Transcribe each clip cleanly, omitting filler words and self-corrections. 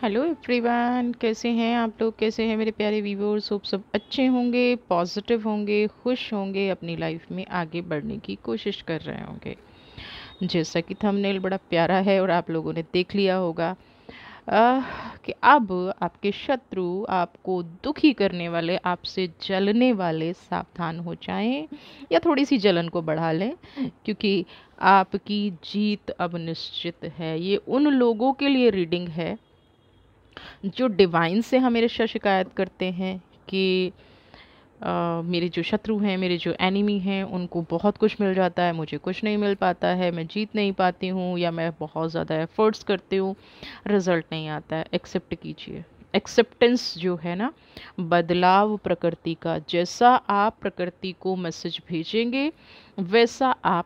Hello everyone, कैसे हैं आप लोग? कैसे हैं मेरे प्यारे व्यूअर्स? होप सब अच्छे होंगे, पॉजिटिव होंगे, खुश होंगे, अपनी लाइफ में आगे बढ़ने की कोशिश कर रहे होंगे। जैसा कि थंबनेल बड़ा प्यारा है और आप लोगों ने देख लिया होगा कि अब आपके शत्रु, आपको दुखी करने वाले, आपसे जलने वाले सावधान हो जाएं या थोड़ी सी जलन को बढ़ा लें, क्योंकि आपकी जीत अब निश्चित है। ये उन लोगों के लिए रीडिंग है जो डिवाइन से हमेशा शिकायत करते हैं कि मेरे जो शत्रु हैं, मेरे जो एनिमी हैं, उनको बहुत कुछ मिल जाता है, मुझे कुछ नहीं मिल पाता है, मैं जीत नहीं पाती हूँ, या मैं बहुत ज़्यादा एफर्ट्स करती हूँ, रिजल्ट नहीं आता है। एक्सेप्ट कीजिए। एक्सेप्टेंस जो है ना, बदलाव प्रकृति का, जैसा आप प्रकृति को मैसेज भेजेंगे वैसा आप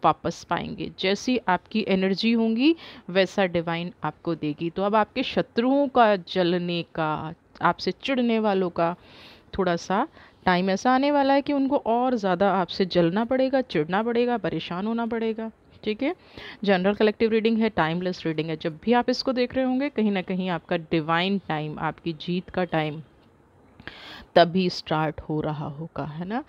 वापस पाएंगे। जैसी आपकी एनर्जी होंगी वैसा डिवाइन आपको देगी। तो अब आपके शत्रुओं का जलने का, आपसे चिढ़ने वालों का थोड़ा सा टाइम ऐसा आने वाला है कि उनको और ज़्यादा आपसे जलना पड़ेगा, चिढ़ना पड़ेगा, परेशान होना पड़ेगा। ठीक है। जनरल कलेक्टिव रीडिंग है, टाइमलेस रीडिंग है। जब भी आप इसको देख रहे होंगे, कहीं ना कहीं आपका डिवाइन टाइम, आपकी जीत का टाइम तभी स्टार्ट हो रहा होगा, है ना।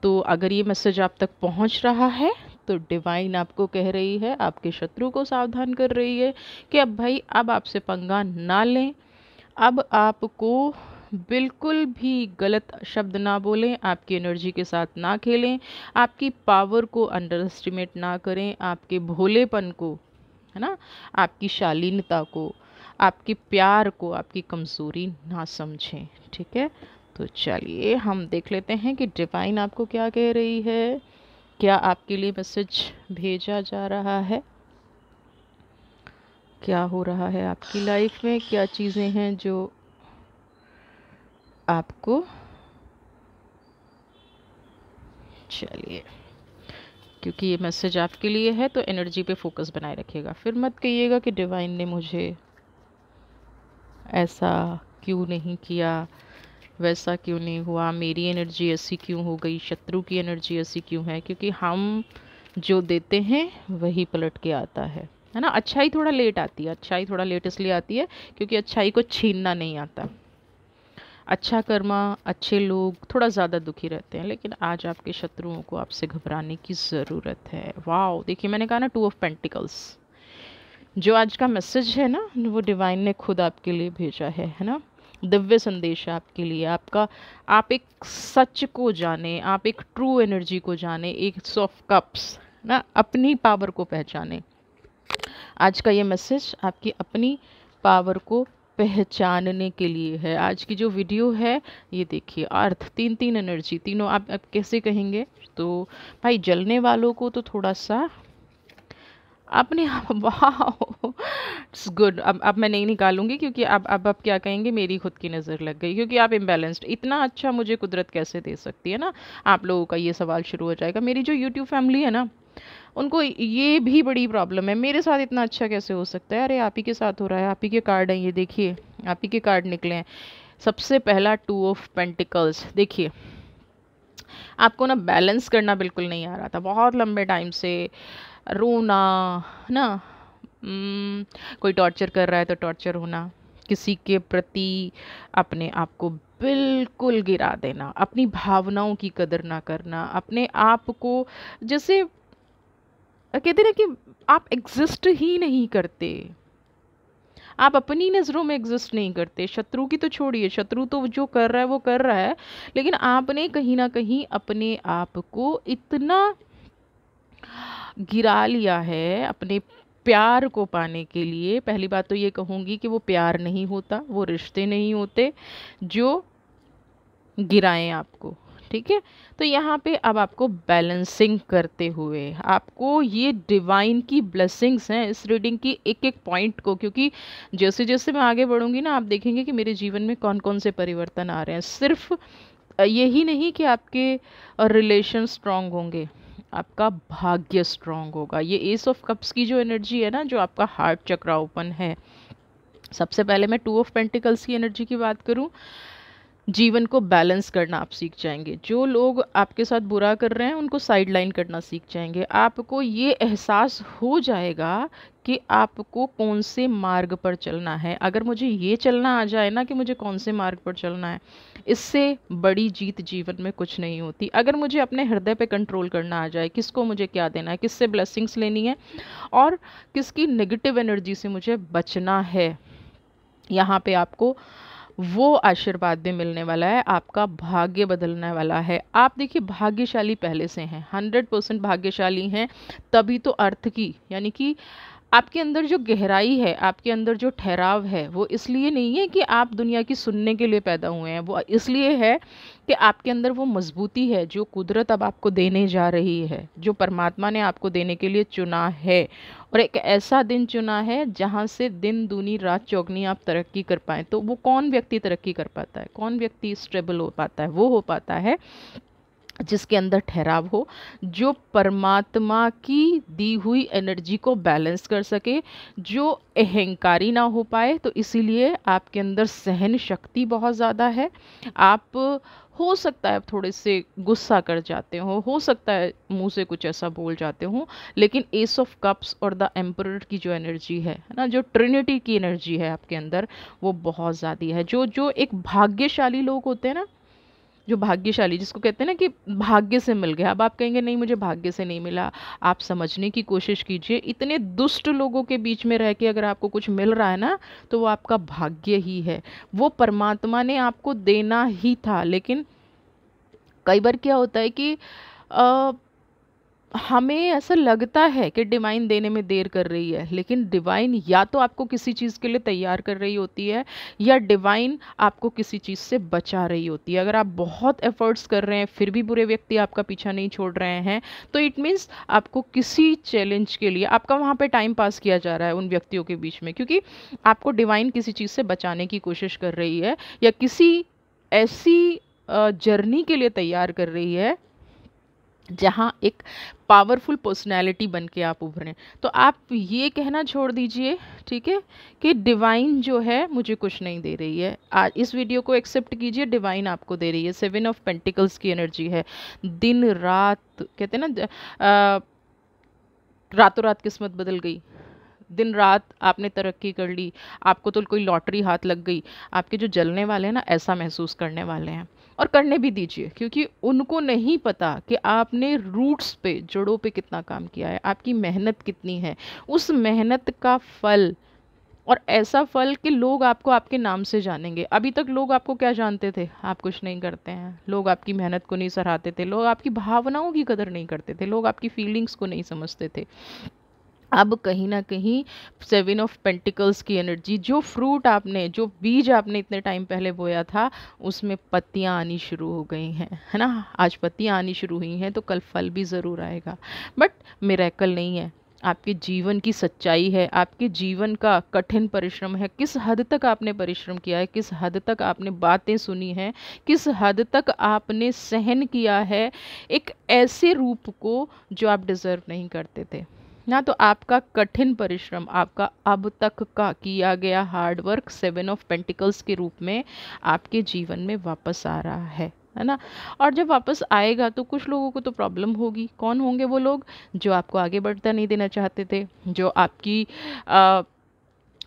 तो अगर ये मैसेज आप तक पहुंच रहा है तो डिवाइन आपको कह रही है, आपके शत्रु को सावधान कर रही है कि अब भाई, अब आपसे पंगा ना लें। अब आपको बिल्कुल भी गलत शब्द ना बोलें, आपकी एनर्जी के साथ ना खेलें, आपकी पावर को अंडर एस्टिमेट ना करें, आपके भोलेपन को, है ना, आपकी शालीनता को, आपके प्यार को, आपकी कमज़ोरी ना समझें। ठीक है। तो चलिए हम देख लेते हैं कि डिवाइन आपको क्या कह रही है। क्या आपके लिए मैसेज भेजा जा रहा है? क्या हो रहा है आपकी लाइफ में? क्या चीज़ें हैं जो आपको, चलिए, क्योंकि ये मैसेज आपके लिए है तो एनर्जी पे फोकस बनाए रखिएगा। फिर मत कहिएगा कि डिवाइन ने मुझे ऐसा क्यों नहीं किया, वैसा क्यों नहीं हुआ, मेरी एनर्जी ऐसी क्यों हो गई, शत्रु की एनर्जी ऐसी क्यों है। क्योंकि हम जो देते हैं वही पलट के आता है ना। अच्छाई थोड़ा लेट आती है, अच्छाई थोड़ा लेट इसलिए आती है क्योंकि अच्छाई को छीनना नहीं आता। अच्छा कर्मा, अच्छे लोग थोड़ा ज़्यादा दुखी रहते हैं, लेकिन आज आपके शत्रुओं को आपसे घबराने की ज़रूरत है। वाह, देखिए मैंने कहा ना, 2 ऑफ पेंटिकल्स। जो आज का मैसेज है ना, वो डिवाइन ने खुद आपके लिए भेजा है ना। दिव्य संदेश है आपके लिए। आपका, आप एक सच को जाने, आप एक ट्रू एनर्जी को जाने, एक ऑफ कप्स ना, अपनी पावर को पहचाने। आज का ये मैसेज आपकी अपनी पावर को पहचानने के लिए है। आज की जो वीडियो है, ये देखिए, अर्थ, तीन तीन एनर्जी, तीनों आप कैसे कहेंगे? तो भाई, जलने वालों को तो थोड़ा सा अपने आप, वाह, इट्स गुड। अब मैं नहीं निकालूंगी, क्योंकि अब आप क्या कहेंगे, मेरी खुद की नज़र लग गई, क्योंकि आप इम्बैलेंस्ड, इतना अच्छा मुझे कुदरत कैसे दे सकती है ना। आप लोगों का ये सवाल शुरू हो जाएगा। मेरी जो यूट्यूब फैमिली है ना, उनको ये भी बड़ी प्रॉब्लम है, मेरे साथ इतना अच्छा कैसे हो सकता है। अरे आप ही के साथ हो रहा है, आप ही के कार्ड हैं, ये देखिए, आप ही के कार्ड निकले हैं। सबसे पहला 2 ऑफ पेंटिकल्स। देखिए, आपको ना बैलेंस करना बिल्कुल नहीं आ रहा था बहुत लंबे टाइम से। रोना ना, कोई टॉर्चर कर रहा है तो टॉर्चर होना, किसी के प्रति अपने आप को बिल्कुल गिरा देना, अपनी भावनाओं की कदर ना करना, अपने आप को जैसे कहते ना कि आप एग्जिस्ट ही नहीं करते, आप अपनी नज़रों में एग्जिस्ट नहीं करते। शत्रु की तो छोड़िए, शत्रु तो जो कर रहा है वो कर रहा है, लेकिन आपने कहीं ना कहीं अपने आप को इतना गिरा लिया है अपने प्यार को पाने के लिए। पहली बात तो ये कहूँगी कि वो प्यार नहीं होता, वो रिश्ते नहीं होते जो गिराएं आपको। ठीक है। तो यहाँ पे अब आपको बैलेंसिंग करते हुए, आपको ये डिवाइन की ब्लेसिंग्स हैं इस रीडिंग की, एक एक पॉइंट को, क्योंकि जैसे जैसे मैं आगे बढ़ूंगी ना, आप देखेंगे कि मेरे जीवन में कौन कौन से परिवर्तन आ रहे हैं। सिर्फ यही नहीं कि आपके रिलेशन स्ट्रांग होंगे, आपका भाग्य स्ट्रांग होगा। ये एस ऑफ कप्स की जो एनर्जी है ना, जो आपका हार्ट चक्रा ओपन है। सबसे पहले मैं 2 ऑफ पेंटिकल्स की एनर्जी की बात करूं, जीवन को बैलेंस करना आप सीख जाएंगे। जो लोग आपके साथ बुरा कर रहे हैं उनको साइड लाइन करना सीख जाएंगे। आपको ये एहसास हो जाएगा कि आपको कौन से मार्ग पर चलना है। अगर मुझे ये चलना आ जाए ना कि मुझे कौन से मार्ग पर चलना है, इससे बड़ी जीत जीवन में कुछ नहीं होती। अगर मुझे अपने हृदय पे कंट्रोल करना आ जाए, किसको मुझे क्या देना है, किससे ब्लेसिंग्स लेनी है और किसकी नेगेटिव एनर्जी से मुझे बचना है, यहाँ पे आपको वो आशीर्वाद भी मिलने वाला है, आपका भाग्य बदलने वाला है। आप देखिए भाग्यशाली पहले से हैं, 100% भाग्यशाली हैं। तभी तो अर्थ की यानी कि आपके अंदर जो गहराई है, आपके अंदर जो ठहराव है, वो इसलिए नहीं है कि आप दुनिया की सुनने के लिए पैदा हुए हैं, वो इसलिए है कि आपके अंदर वो मजबूती है जो कुदरत अब आपको देने जा रही है, जो परमात्मा ने आपको देने के लिए चुना है। और एक ऐसा दिन चुना है जहाँ से दिन दूनी रात चौगनी आप तरक्की कर पाएँ। तो वो कौन व्यक्ति तरक्की कर पाता है, कौन व्यक्ति स्टेबल हो पाता है? वो हो पाता है जिसके अंदर ठहराव हो, जो परमात्मा की दी हुई एनर्जी को बैलेंस कर सके, जो अहंकारी ना हो पाए। तो इसीलिए आपके अंदर सहन शक्ति बहुत ज़्यादा है। आप हो सकता है आप थोड़े से गुस्सा कर जाते हो सकता है मुंह से कुछ ऐसा बोल जाते हो, लेकिन एस ऑफ कप्स और द एम्परर की जो एनर्जी है ना, जो ट्रिनिटी की एनर्जी है आपके अंदर, वो बहुत ज़्यादा है। जो जो एक भाग्यशाली लोग होते हैं ना, जो भाग्यशाली जिसको कहते हैं ना कि भाग्य से मिल गया। अब आप कहेंगे नहीं मुझे भाग्य से नहीं मिला, आप समझने की कोशिश कीजिए। इतने दुष्ट लोगों के बीच में रह के अगर आपको कुछ मिल रहा है ना, तो वो आपका भाग्य ही है, वो परमात्मा ने आपको देना ही था। लेकिन कई बार क्या होता है कि अ, हमें ऐसा लगता है कि डिवाइन देने में देर कर रही है, लेकिन डिवाइन या तो आपको किसी चीज़ के लिए तैयार कर रही होती है, या डिवाइन आपको किसी चीज़ से बचा रही होती है। अगर आप बहुत एफर्ट्स कर रहे हैं फिर भी बुरे व्यक्ति आपका पीछा नहीं छोड़ रहे हैं, तो इट मीन्स आपको किसी चैलेंज के लिए आपका वहाँ पे टाइम पास किया जा रहा है उन व्यक्तियों के बीच में, क्योंकि आपको डिवाइन किसी चीज़ से बचाने की कोशिश कर रही है, या किसी ऐसी जर्नी के लिए तैयार कर रही है जहाँ एक पावरफुल पर्सनैलिटी बन के आप उभरें। तो आप ये कहना छोड़ दीजिए, ठीक है, कि डिवाइन जो है मुझे कुछ नहीं दे रही है। आज इस वीडियो को एक्सेप्ट कीजिए, डिवाइन आपको दे रही है। 7 ऑफ पेंटिकल्स की एनर्जी है। दिन रात कहते हैं ना, रातों रात किस्मत बदल गई, दिन रात आपने तरक्की कर ली, आपको तो कोई लॉटरी हाथ लग गई। आपके जो जलने वाले हैं ना, ऐसा महसूस करने वाले हैं, और करने भी दीजिए, क्योंकि उनको नहीं पता कि आपने रूट्स पे, जड़ों पे कितना काम किया है, आपकी मेहनत कितनी है। उस मेहनत का फल, और ऐसा फल कि लोग आपको आपके नाम से जानेंगे। अभी तक लोग आपको क्या जानते थे? आप कुछ नहीं करते हैं। लोग आपकी मेहनत को नहीं सराहते थे, लोग आपकी भावनाओं की कदर नहीं करते थे, लोग आपकी फीलिंग्स को नहीं समझते थे। अब कहीं ना कहीं 7 ऑफ पेंटिकल्स की एनर्जी, जो फ्रूट आपने, जो बीज आपने इतने टाइम पहले बोया था, उसमें पत्तियां आनी शुरू हो गई हैं, है ना। आज पत्तियां आनी शुरू हुई हैं, तो कल फल भी ज़रूर आएगा। बट मिरेकल नहीं है, आपके जीवन की सच्चाई है, आपके जीवन का कठिन परिश्रम है। किस हद तक आपने परिश्रम किया है, किस हद तक आपने बातें सुनी हैं, किस हद तक आपने सहन किया है एक ऐसे रूप को जो आप डिज़र्व नहीं करते थे ना। तो आपका कठिन परिश्रम, आपका अब तक का किया गया हार्ड वर्क 7 ऑफ पेंटिकल्स के रूप में आपके जीवन में वापस आ रहा है ना। और जब वापस आएगा तो कुछ लोगों को तो प्रॉब्लम होगी। कौन होंगे वो लोग? जो आपको आगे बढ़ता नहीं देना चाहते थे, जो आपकी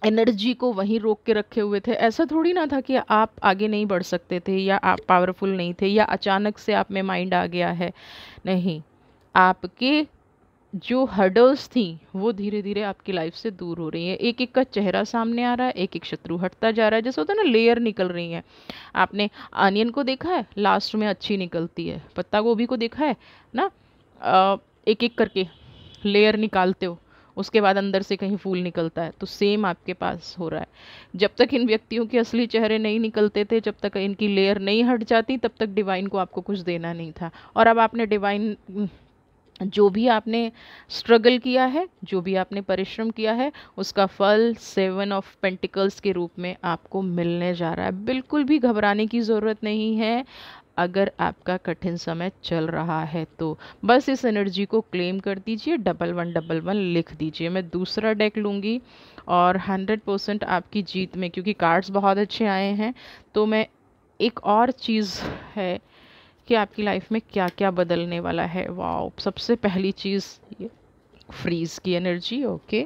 एनर्जी को वहीं रोक के रखे हुए थे। ऐसा थोड़ी ना था कि आप आगे नहीं बढ़ सकते थे, या आप पावरफुल नहीं थे, या अचानक से आप में माइंड आ गया है। नहीं, आपके जो हर्डल्स थी वो धीरे धीरे आपकी लाइफ से दूर हो रही है। एक एक का चेहरा सामने आ रहा है, एक एक शत्रु हटता जा रहा है। जैसे होता है ना, लेयर निकल रही है। आपने अनियन को देखा है, लास्ट में अच्छी निकलती है। पत्ता गोभी को देखा है ना, एक एक करके लेयर निकालते हो, उसके बाद अंदर से कहीं फूल निकलता है। तो सेम आपके पास हो रहा है। जब तक इन व्यक्तियों के असली चेहरे नहीं निकलते थे, जब तक इनकी लेयर नहीं हट जाती, तब तक डिवाइन को आपको कुछ देना नहीं था। और अब आपने डिवाइन, जो भी आपने स्ट्रगल किया है, जो भी आपने परिश्रम किया है, उसका फल 7 ऑफ पेंटिकल्स के रूप में आपको मिलने जा रहा है। बिल्कुल भी घबराने की ज़रूरत नहीं है अगर आपका कठिन समय चल रहा है तो। बस इस एनर्जी को क्लेम कर दीजिए, 1111 लिख दीजिए। मैं दूसरा डेक लूँगी और 100% आपकी जीत में, क्योंकि कार्ड्स बहुत अच्छे आए हैं, तो मैं एक और चीज़ है कि आपकी लाइफ में क्या क्या बदलने वाला है। वाओ, सबसे पहली चीज़ ये फ्रीज की एनर्जी। ओके,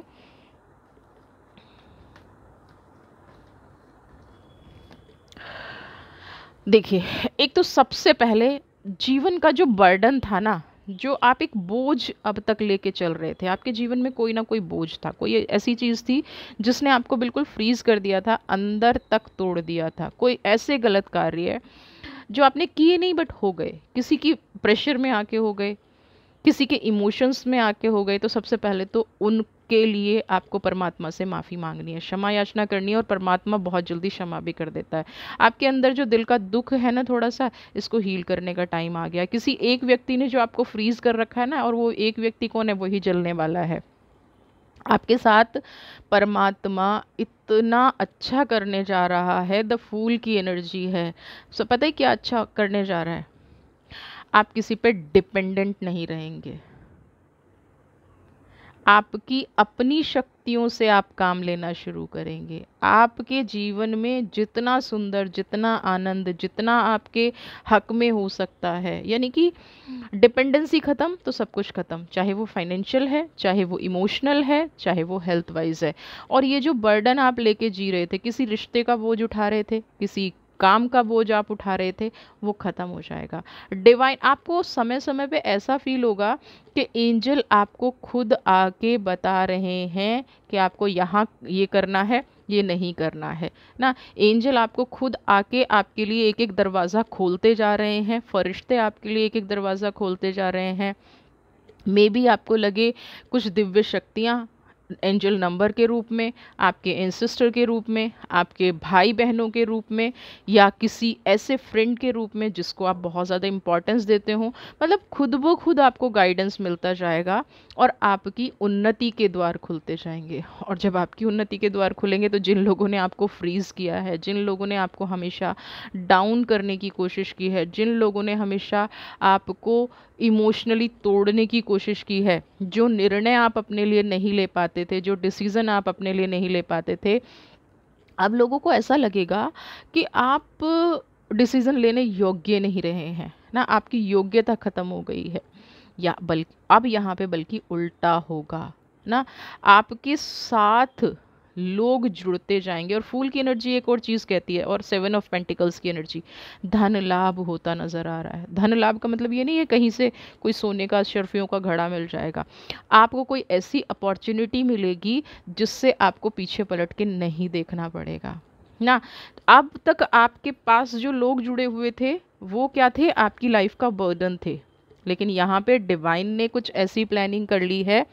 देखिए, एक तो सबसे पहले जीवन का जो बर्डन था ना, जो आप एक बोझ अब तक लेके चल रहे थे, आपके जीवन में कोई ना कोई बोझ था, कोई ऐसी चीज़ थी जिसने आपको बिल्कुल फ्रीज कर दिया था, अंदर तक तोड़ दिया था। कोई ऐसे गलत कार्य जो आपने किए नहीं बट हो गए, किसी की प्रेशर में आके हो गए, किसी के इमोशंस में आके हो गए, तो सबसे पहले तो उनके लिए आपको परमात्मा से माफ़ी मांगनी है, क्षमा याचना करनी है, और परमात्मा बहुत जल्दी क्षमा भी कर देता है। आपके अंदर जो दिल का दुख है ना थोड़ा सा, इसको हील करने का टाइम आ गया। किसी एक व्यक्ति ने जो आपको फ्रीज कर रखा है ना, और वो एक व्यक्ति कौन है, वही जलने वाला है आपके साथ। परमात्मा इतना अच्छा करने जा रहा है, द फूल की एनर्जी है। सो पता है क्या अच्छा करने जा रहा है? आप किसी पे डिपेंडेंट नहीं रहेंगे, आपकी अपनी शक्तियों से आप काम लेना शुरू करेंगे। आपके जीवन में जितना सुंदर, जितना आनंद, जितना आपके हक में हो सकता है, यानी कि डिपेंडेंसी ख़त्म तो सब कुछ ख़त्म, चाहे वो फाइनेंशियल है, चाहे वो इमोशनल है, चाहे वो हेल्थ वाइज है। और ये जो बर्डन आप लेके जी रहे थे, किसी रिश्ते का बोझ उठा रहे थे, किसी काम का बोझ आप उठा रहे थे, वो ख़त्म हो जाएगा। डिवाइन आपको समय समय पे ऐसा फील होगा कि एंजल आपको खुद आके बता रहे हैं कि आपको यहाँ ये करना है, ये नहीं करना है ना। एंजल आपको खुद आके आपके लिए एक एक दरवाज़ा खोलते जा रहे हैं, फरिश्ते आपके लिए एक एक दरवाज़ा खोलते जा रहे हैं। मे बी आपको लगे कुछ दिव्य शक्तियाँ एंजल नंबर के रूप में, आपके एंसेस्टर के रूप में, आपके भाई बहनों के रूप में, या किसी ऐसे फ्रेंड के रूप में जिसको आप बहुत ज़्यादा इम्पोर्टेंस देते हो। मतलब खुद ब खुद आपको गाइडेंस मिलता जाएगा और आपकी उन्नति के द्वार खुलते जाएंगे। और जब आपकी उन्नति के द्वार खुलेंगे तो जिन लोगों ने आपको फ्रीज़ किया है, जिन लोगों ने आपको हमेशा डाउन करने की कोशिश की है, जिन लोगों ने हमेशा आपको इमोशनली तोड़ने की कोशिश की है, जो निर्णय आप अपने लिए नहीं ले पाते थे, जो डिसीज़न आप अपने लिए नहीं ले पाते थे, अब लोगों को ऐसा लगेगा कि आप डिसीज़न लेने योग्य नहीं रहे हैं ना, आपकी योग्यता ख़त्म हो गई है। या बल्कि अब यहाँ पे बल्कि उल्टा होगा ना, आपके साथ लोग जुड़ते जाएंगे। और फूल की एनर्जी एक और चीज़ कहती है, और 7 ऑफ पेंटिकल्स की एनर्जी, धन लाभ होता नज़र आ रहा है। धन लाभ का मतलब ये नहीं है कहीं से कोई सोने का शर्फियों का घड़ा मिल जाएगा, आपको कोई ऐसी अपॉर्चुनिटी मिलेगी जिससे आपको पीछे पलट के नहीं देखना पड़ेगा ना। अब तक आपके पास जो लोग जुड़े हुए थे वो क्या थे, आपकी लाइफ का बर्डन थे, लेकिन यहाँ पे डिवाइन ने कुछ ऐसी प्लानिंग कर ली है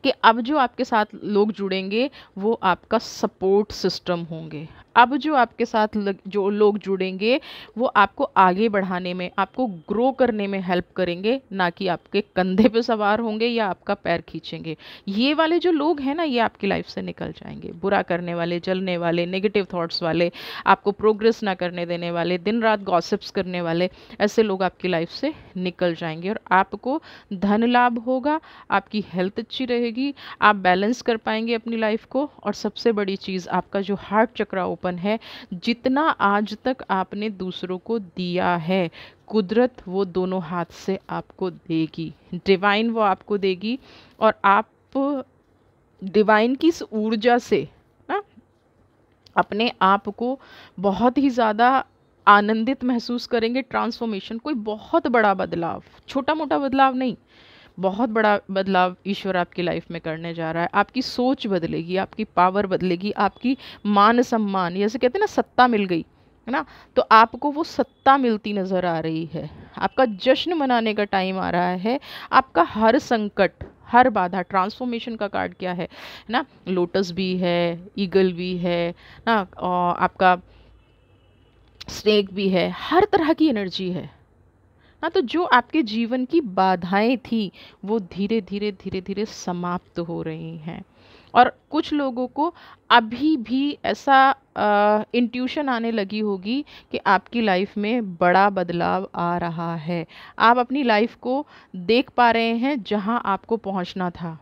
कि अब जो आपके साथ लोग जुड़ेंगे वो आपका सपोर्ट सिस्टम होंगे। अब जो आपके साथ जो लोग जुड़ेंगे वो आपको आगे बढ़ाने में, आपको ग्रो करने में हेल्प करेंगे, ना कि आपके कंधे पे सवार होंगे या आपका पैर खींचेंगे। ये वाले जो लोग हैं ना, ये आपकी लाइफ से निकल जाएंगे। बुरा करने वाले, जलने वाले, नेगेटिव थॉट्स वाले, आपको प्रोग्रेस ना करने देने वाले, दिन रात गॉसिप्स करने वाले, ऐसे लोग आपकी लाइफ से निकल जाएंगे और आपको धन लाभ होगा, आपकी हेल्थ अच्छी रहेगी, आप बैलेंस कर पाएंगे अपनी लाइफ को। और सबसे बड़ी चीज़, आपका जो हार्ट चक्रा ओपन है, जितना आज तक आपने दूसरों को दिया है, कुदरत वो दोनों हाथ से आपको देगी, डिवाइन वो आपको देगी। और आप डिवाइन की इस ऊर्जा से ना अपने आप को बहुत ही ज़्यादा आनंदित महसूस करेंगे। ट्रांसफॉर्मेशन, कोई बहुत बड़ा बदलाव, छोटा मोटा बदलाव नहीं, बहुत बड़ा बदलाव ईश्वर आपकी लाइफ में करने जा रहा है। आपकी सोच बदलेगी, आपकी पावर बदलेगी, आपकी मान सम्मान, जैसे कहते हैं ना सत्ता मिल गई है ना, तो आपको वो सत्ता मिलती नज़र आ रही है। आपका जश्न मनाने का टाइम आ रहा है। आपका हर संकट, हर बाधा, ट्रांसफॉर्मेशन का कार्ड क्या है ना, लोटस भी है, ईगल भी है ना, और आपका स्नेक भी है, हर तरह की एनर्जी है ना। तो जो आपके जीवन की बाधाएं थी वो धीरे धीरे धीरे धीरे समाप्त हो रही हैं। और कुछ लोगों को अभी भी ऐसा इंट्यूशन आने लगी होगी कि आपकी लाइफ में बड़ा बदलाव आ रहा है। आप अपनी लाइफ को देख पा रहे हैं जहां आपको पहुंचना था।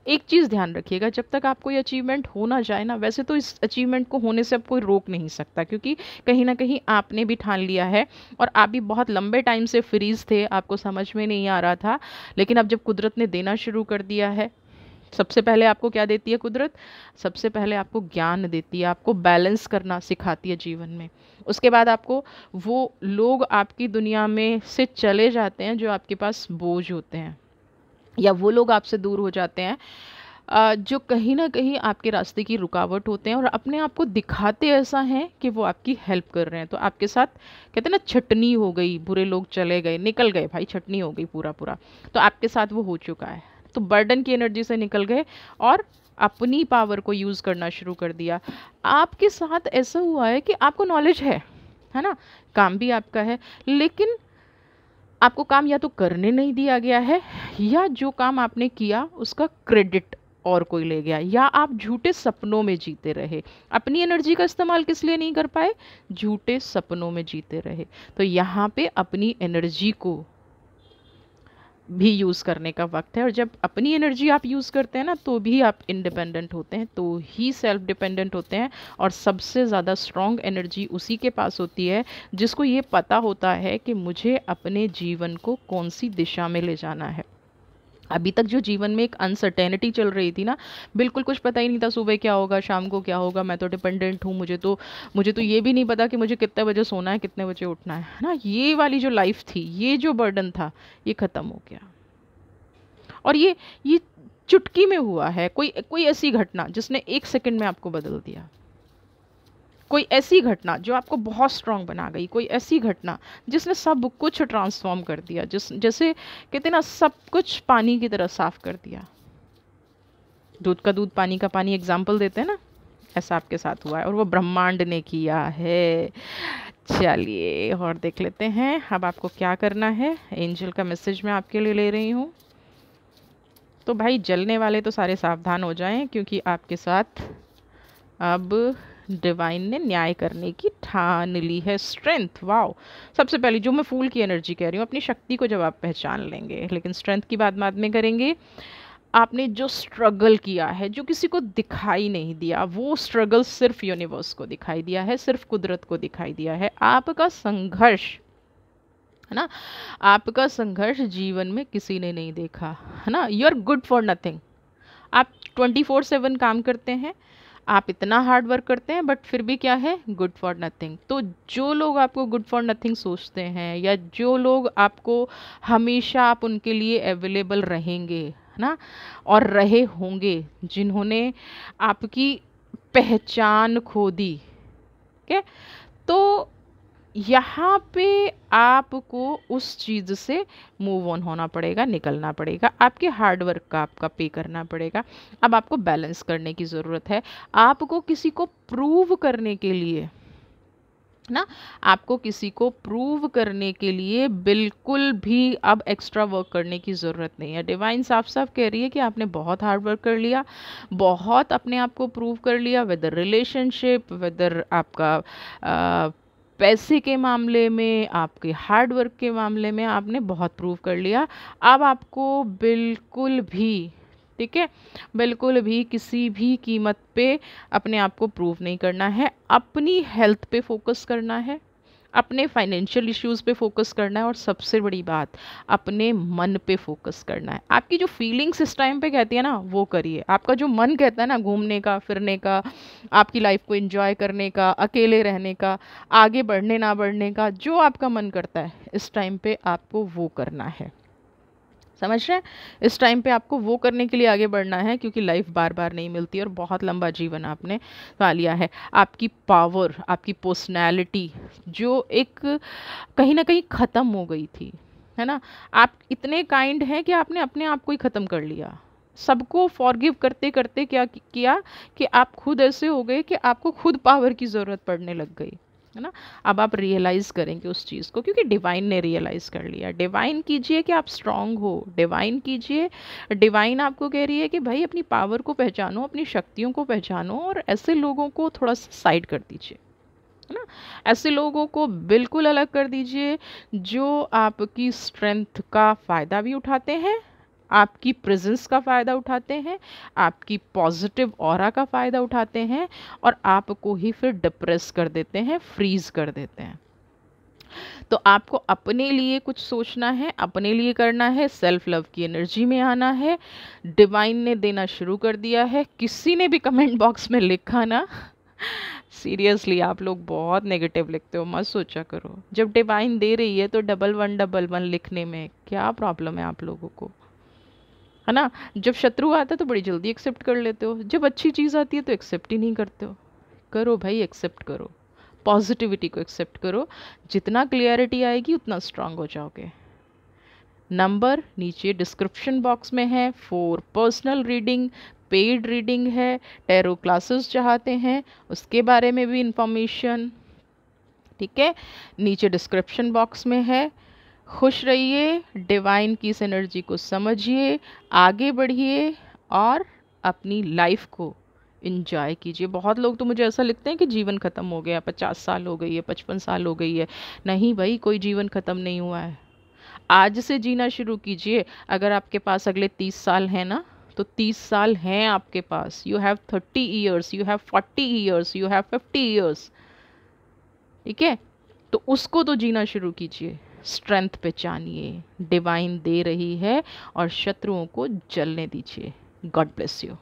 एक चीज़ ध्यान रखिएगा, जब तक आप कोई अचीवमेंट हो ना जाए ना, वैसे तो इस अचीवमेंट को होने से अब कोई रोक नहीं सकता, क्योंकि कहीं ना कहीं आपने भी ठान लिया है और आप भी बहुत लंबे टाइम से फ्रीज थे, आपको समझ में नहीं आ रहा था। लेकिन अब जब कुदरत ने देना शुरू कर दिया है, सबसे पहले आपको क्या देती है कुदरत? सबसे पहले आपको ज्ञान देती है, आपको बैलेंस करना सिखाती है जीवन में। उसके बाद आपको वो लोग आपकी दुनिया में से चले जाते हैं जो आपके पास बोझ होते हैं, या वो लोग आपसे दूर हो जाते हैं जो कहीं ना कहीं आपके रास्ते की रुकावट होते हैं और अपने आप को दिखाते ऐसा हैं कि वो आपकी हेल्प कर रहे हैं। तो आपके साथ कहते हैं ना, छटनी हो गई, बुरे लोग चले गए, निकल गए भाई, छटनी हो गई पूरा पूरा। तो आपके साथ वो हो चुका है। तो बर्डन की एनर्जी से निकल गए और अपनी पावर को यूज़ करना शुरू कर दिया। आपके साथ ऐसा हुआ है कि आपको नॉलेज है ना, काम भी आपका है, लेकिन आपको काम या तो करने नहीं दिया गया है, या जो काम आपने किया उसका क्रेडिट और कोई ले गया, या आप झूठे सपनों में जीते रहे। अपनी एनर्जी का इस्तेमाल किस लिए नहीं कर पाए? झूठे सपनों में जीते रहे। तो यहाँ पे अपनी एनर्जी को भी यूज़ करने का वक्त है। और जब अपनी एनर्जी आप यूज़ करते हैं ना, तो भी आप इंडिपेंडेंट होते हैं, तो ही सेल्फ डिपेंडेंट होते हैं। और सबसे ज़्यादा स्ट्रॉन्ग एनर्जी उसी के पास होती है जिसको ये पता होता है कि मुझे अपने जीवन को कौन सी दिशा में ले जाना है। अभी तक जो जीवन में एक अनसर्टेनिटी चल रही थी ना, बिल्कुल कुछ पता ही नहीं था सुबह क्या होगा, शाम को क्या होगा, मैं तो डिपेंडेंट हूँ, मुझे तो ये भी नहीं पता कि मुझे कितने बजे सोना है, कितने बजे उठना है ना, ये वाली जो लाइफ थी, ये जो बर्डन था, ये ख़त्म हो गया। और ये चुटकी में हुआ है। कोई कोई ऐसी घटना जिसने एक सेकंड में आपको बदल दिया, कोई ऐसी घटना जो आपको बहुत स्ट्रांग बना गई, कोई ऐसी घटना जिसने सब कुछ ट्रांसफॉर्म कर दिया, जैसे कहते ना, सब कुछ पानी की तरह साफ कर दिया। दूध का दूध, पानी का पानी एग्जाम्पल देते हैं ना, ऐसा आपके साथ हुआ है और वो ब्रह्मांड ने किया है। चलिए और देख लेते हैं अब आपको क्या करना है। एंजल का मैसेज मैं आपके लिए ले रही हूँ। तो भाई जलने वाले तो सारे सावधान हो जाएं, क्योंकि आपके साथ अब डिवाइन ने न्याय करने की ठान ली है। Strength, wow. सबसे पहले जो मैं फूल की एनर्जी कह रही हूँ, अपनी शक्ति को जब आप पहचान लेंगे, लेकिन स्ट्रेंथ की बात बाद में करेंगे। आपने जो स्ट्रगल किया है, जो किसी को दिखाई नहीं दिया, वो स्ट्रगल सिर्फ यूनिवर्स को दिखाई दिया है, सिर्फ कुदरत को दिखाई दिया है। आपका संघर्ष है ना, आपका संघर्ष जीवन में किसी ने नहीं देखा है ना। You are good for nothing. आप 24/7 काम करते हैं, आप इतना हार्ड वर्क करते हैं, बट फिर भी क्या है? Good for nothing. तो जो लोग आपको गुड फॉर नथिंग सोचते हैं, या जो लोग आपको हमेशा आप उनके लिए अवेलेबल रहेंगे है ना, और रहे होंगे, जिन्होंने आपकी पहचान खो दी, ठीक है, तो यहाँ पे आपको उस चीज़ से मूव ऑन होना पड़ेगा, निकलना पड़ेगा, आपके हार्ड वर्क का आपका पे करना पड़ेगा। अब आपको बैलेंस करने की ज़रूरत है। आपको किसी को प्रूव करने के लिए ना, आपको किसी को प्रूव करने के लिए बिल्कुल भी अब एक्स्ट्रा वर्क करने की ज़रूरत नहीं है। डिवाइन साफ साफ कह रही है कि आपने बहुत हार्ड वर्क कर लिया, बहुत अपने आप को प्रूव कर लिया, वेदर रिलेशनशिप, वेदर आपका पैसे के मामले में, आपके हार्ड वर्क के मामले में, आपने बहुत प्रूव कर लिया। अब आपको बिल्कुल भी, ठीक है, बिल्कुल भी किसी भी कीमत पे अपने आप को प्रूव नहीं करना है। अपनी हेल्थ पे फोकस करना है, अपने फाइनेंशियल इश्यूज़ पे फोकस करना है, और सबसे बड़ी बात, अपने मन पे फोकस करना है। आपकी जो फीलिंग्स इस टाइम पे कहती है ना, वो करिए। आपका जो मन कहता है ना, घूमने का, फिरने का, आपकी लाइफ को एंजॉय करने का, अकेले रहने का, आगे बढ़ने ना बढ़ने का, जो आपका मन करता है इस टाइम पे आपको वो करना है। समझ रहे हैं? इस टाइम पे आपको वो करने के लिए आगे बढ़ना है, क्योंकि लाइफ बार बार नहीं मिलती और बहुत लंबा जीवन आपने पा लिया है। आपकी पावर, आपकी पर्सनैलिटी जो एक कहीं ना कहीं ख़त्म हो गई थी, है ना, आप इतने काइंड हैं कि आपने अपने आप को ही ख़त्म कर लिया। सबको फॉरगिव करते करते क्या किया कि आप खुद ऐसे हो गए कि आपको खुद पावर की ज़रूरत पड़ने लग गई, है ना। अब आप रियलाइज़ करेंगे उस चीज़ को, क्योंकि डिवाइन ने रियलाइज़ कर लिया। डिवाइन कीजिए कि आप स्ट्रांग हो, डिवाइन कीजिए। डिवाइन आपको कह रही है कि भाई अपनी पावर को पहचानो, अपनी शक्तियों को पहचानो, और ऐसे लोगों को थोड़ा सा साइड कर दीजिए, है ना। ऐसे लोगों को बिल्कुल अलग कर दीजिए जो आपकी स्ट्रेंथ का फ़ायदा भी उठाते हैं, आपकी प्रेजेंस का फ़ायदा उठाते हैं, आपकी पॉजिटिव ऑरा का फ़ायदा उठाते हैं और आपको ही फिर डिप्रेस कर देते हैं, फ्रीज कर देते हैं। तो आपको अपने लिए कुछ सोचना है, अपने लिए करना है, सेल्फ लव की एनर्जी में आना है। डिवाइन ने देना शुरू कर दिया है। किसी ने भी कमेंट बॉक्स में लिखा ना, सीरियसली आप लोग बहुत नेगेटिव लिखते हो, मत सोचा करो। जब डिवाइन दे रही है तो डबल वन लिखने में क्या प्रॉब्लम है आप लोगों को, है ना। जब शत्रु आता है तो बड़ी जल्दी एक्सेप्ट कर लेते हो, जब अच्छी चीज़ आती है तो एक्सेप्ट ही नहीं करते हो। करो भाई, एक्सेप्ट करो, पॉजिटिविटी को एक्सेप्ट करो। जितना क्लियरिटी आएगी उतना स्ट्रांग हो जाओगे। नंबर नीचे डिस्क्रिप्शन बॉक्स में है for personal reading, paid reading है। टैरो क्लासेस चाहते हैं उसके बारे में भी इंफॉर्मेशन, ठीक है, नीचे डिस्क्रिप्शन बॉक्स में है। खुश रहिए, डिवाइन की इस एनर्जी को समझिए, आगे बढ़िए और अपनी लाइफ को इंजॉय कीजिए। बहुत लोग तो मुझे ऐसा लिखते हैं कि जीवन ख़त्म हो गया, 50 साल हो गई है, 55 साल हो गई है। नहीं भाई, कोई जीवन ख़त्म नहीं हुआ है। आज से जीना शुरू कीजिए। अगर आपके पास अगले 30 साल हैं ना, तो 30 साल हैं आपके पास। You have 30 years, you have 40 years, you have 50 years, ठीक है। तो उसको तो जीना शुरू कीजिए। स्ट्रेंथ पहचानिए, डिवाइन दे रही है और शत्रुओं को जलने दीजिए। God bless you.